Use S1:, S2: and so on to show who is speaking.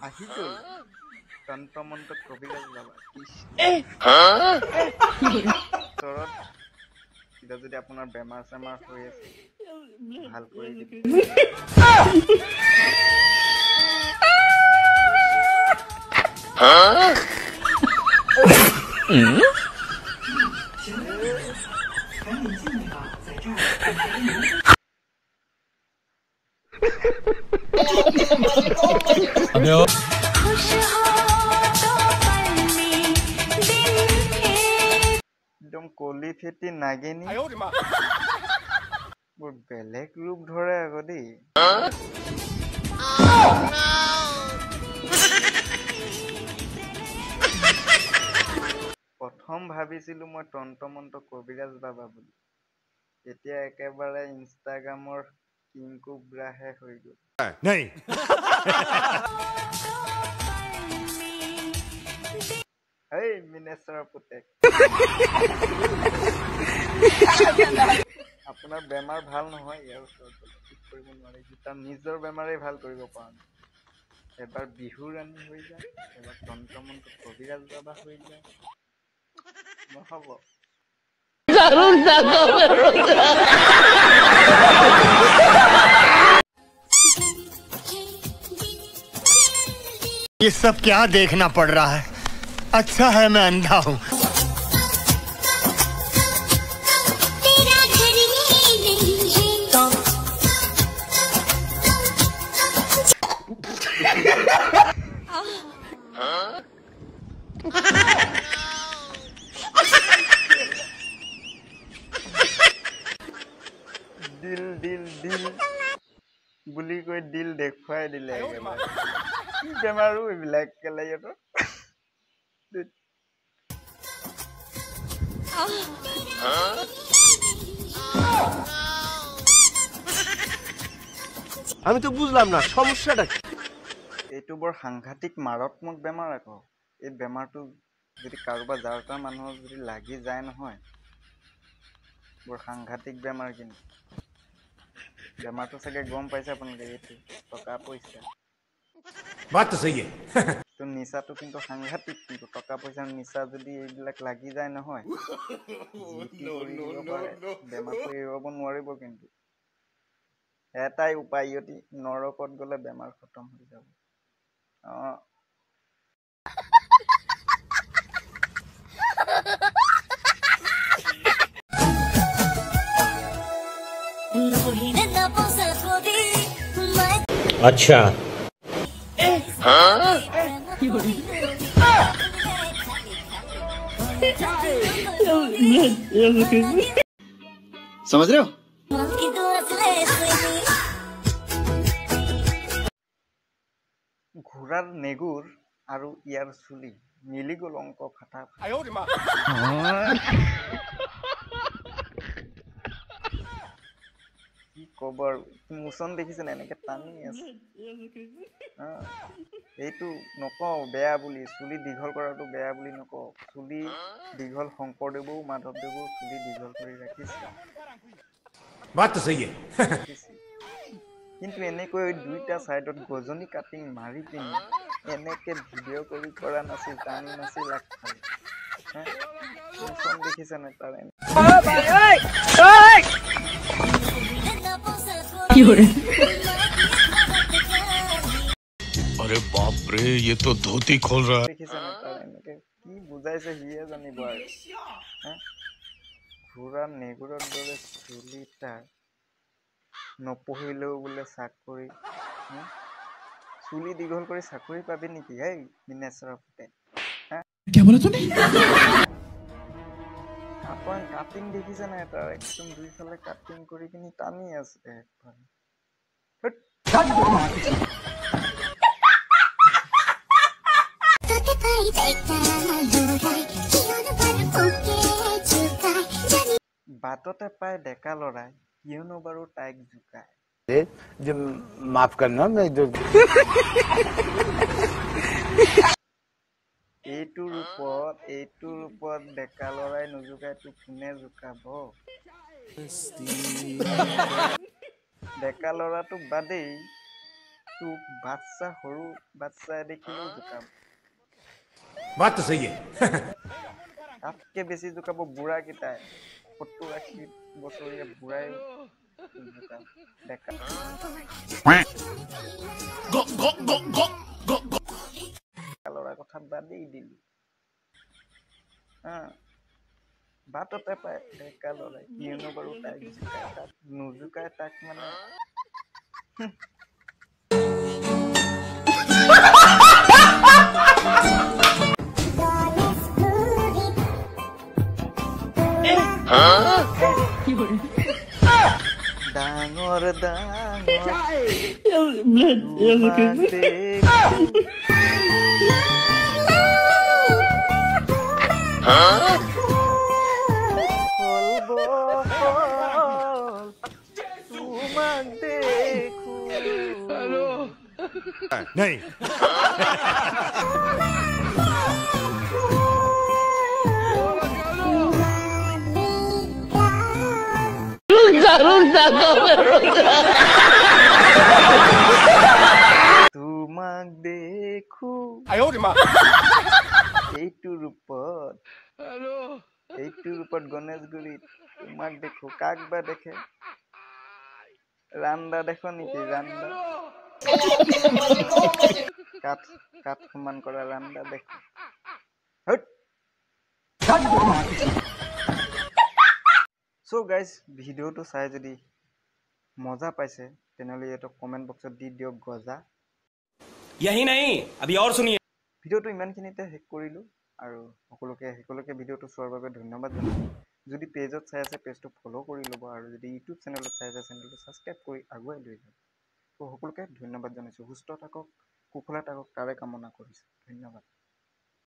S1: আহি গ'ল তন্ত্ৰমন্ত্ৰ কবিৰাজ বাবা ওচৰত এতিয়া যদি আপোনাৰ বেমাৰ চেমাৰ হৈ আছে ভাল কৰি দিব একদম কলি ফেটি নাগিনী বৰ বেলেগ ৰূপ ধৰে আকৌ দেই প্ৰথম ভাবিছিলো মই তন্ত্ৰমন্ত্ৰ কবিৰাজ বাবা বুলি এতিয়া একেবাৰে ইনষ্টাগ্ৰামৰ কিংকু ব্ৰাহে হৈ গ'ল
S2: নাই
S1: এই মিনেশ্বৰৰ পুতেক আপোনাৰ বেমাৰ ভাল নহয় ইয়াৰ ওচৰত ঠিক কৰিব নোৱাৰি তাৰ নিজৰ বেমাৰেই ভাল কৰিব পৰা নাই এবাৰ বিহু ৰাণী হৈ যায় এবাৰ তন্ত্ৰমন্ত্ৰ কবিৰাজ বাবা হৈ যায় নহ'ব
S2: ये सब क्या देखना पड़ रहा है अच्छा है मैं अंधा हूँ
S1: দিল দিল দিল বুলি কৈ দিল দেখুৱাই দিলে একেবাৰে কি বেমাৰো এইবিলাক কেলে ইহঁতৰ
S2: আমি তো বুঝলাম না সমস্যাটা কি
S1: এইটো বৰ সাংঘাতিক মাৰাত্মক বেমাৰ আকৌ এই বেমাৰটো যদি কাৰোবাৰ যাৰ তাৰ মানুহৰ যদি লাগি যায় নহয় বৰ সাংঘাতিক বেমাৰ কিন্তু বেমাৰটো চাগে গম পাইছে আপোনালোকে এইটো টকা পইচা
S2: बात तो सही है
S1: তো নিচাটো কিন্তু সাংঘাতিক কিন্তু টকা পইচাৰ নিচা যদি এইবিলাক লাগি যায় নহয় বেমাৰটো এৰাব নোৱাৰিব কিন্তু এটাই উপায় ইহঁতি নৰকত গ'লে বেমাৰ খতম হৈ যাব
S2: अच्छा
S3: समझ रहे हो
S1: ঘোঁৰাৰ নেগুৰ আৰু ইয়াৰ চুলি মিলি গ'ল অংক ফাটা কি ক'ব আৰু মোচন দেখিছেনে এনেকে টানি আছে এইটো নকওঁ বেয়া বুলি চুলি দীঘল কৰাটো বেয়া বুলি নকওঁ চুলি দীঘল শংকৰদেৱো মাধৱদেৱো চুলি দীঘল কৰি ৰাখিছে
S2: बात तो सही है
S1: কিন্তু এনেকৈ দুইটা চাইডত গজনি কাটিং মাৰি পিনি এনেকে ভিডিঅ' কৰি কৰা নাছিল টানি নাছিল আগফালে মোচন দেখিছেনে তাৰ
S2: अरे बाप रे ये तो धोती खोल रहा है
S1: দেখিছেনে তাৰ এনেকে কি বুজাইছে সিয়ে জানিব আৰু ঘোঁৰা নেগুৰৰ দৰে চুলি তাৰ নপঢ়িলেও বোলে চাকৰি চুলি দীঘল কৰি চাকৰি পাবি নেকি হেই মিনেশ্বৰৰ পুতেক আপোনাৰ কাটিং দেখিছেনে তাৰ একদম দুইফালে কাটিং কৰি কিনি টানি আছে একফালে বাটতে পাই ডেকা লৰাই কিয়নো বাৰু তাইক জোকায়
S2: माफ करना मैं
S1: এইটো ৰূপত ডেকা লৰাই নুজুকাইতো কোনে জোকাব ডেকা লৰাটো বাদেই তোক বাচ্চা সৰু বাচ্চাই দেখিলেও জোকাব
S2: बात तो सही है
S1: তাতকে বেছি জোকাব বুঢ়া কেইটাই 70-80 বছৰীয়া বুঢ়াই জোকাব ডেকা ল'ৰা কথা বাদেই দিলি বাটতে পায় ডেকা ল'ৰাই কিয়নো বাৰু তাইক জোকায় তাক নোজোকায় তাক মানে ডাঙৰ তোমাক দেখো
S2: नहीं
S1: তোমাক দেখো এইটো ৰূপত গণেশগুৰিত তোমাক দেখো কাক বা দেখে ৰান্দা দেখো নেকি ৰান্দা কাঠ সমান কৰা ৰান্দা দেখো চ' গাইজ ভিডিঅ'টো চাই যদি মজা পাইছে তেনেহ'লে এইটো কমেণ্ট বক্সত দি দিয়ক গজা
S3: यही नहीं अभी और सुनिए
S1: ভিডিঅ'টো ইমানখিনিতে শেষ কৰিলোঁ আৰু সকলোকে ভিডিঅ'টো চোৱাৰ বাবে ধন্যবাদ জনাইছোঁ যদি পেজত চাই আছে পেজটো ফ'ল' কৰি ল'ব আৰু যদি ইউটিউব চেনেলত চাই আছে চেনেলটো ছাবস্ক্ৰাইব কৰি আগুৱাই লৈ যাব ত' সকলোকে ধন্যবাদ জনাইছোঁ সুস্থ থাকক কুশলে থাকক তাৰে কামনা কৰিছোঁ ধন্যবাদ